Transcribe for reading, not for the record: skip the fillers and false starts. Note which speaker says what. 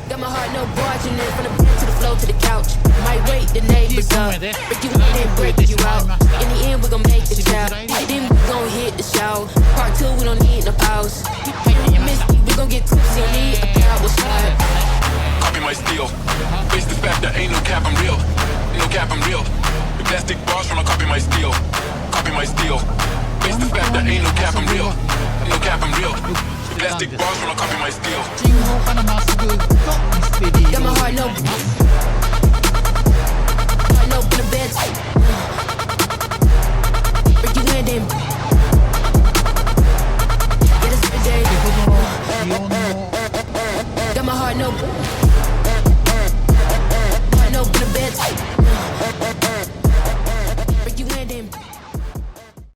Speaker 1: Got my heart no barging in from the bed to the floor to the couch. Might wait the neighbors up. Break you in, then break you out. In the end, we gon' make the child. Then we gon' hit the shower. Part 2, we don't need no pause. You miss me, we gon' get tipsy. Don't need a power slide.
Speaker 2: Copy my steel. Face the fact that ain't no cap, I'm real. No cap, I'm real. The plastic bars from a copy my steel. Copy my steel. Face the fact that ain't no cap, I'm real. No cap, I'm real. Plastic bars from a copy my steel.
Speaker 3: 信号からまっすぐとミステリー
Speaker 1: Got my heart no. Heart no in the bed. Break you in, then.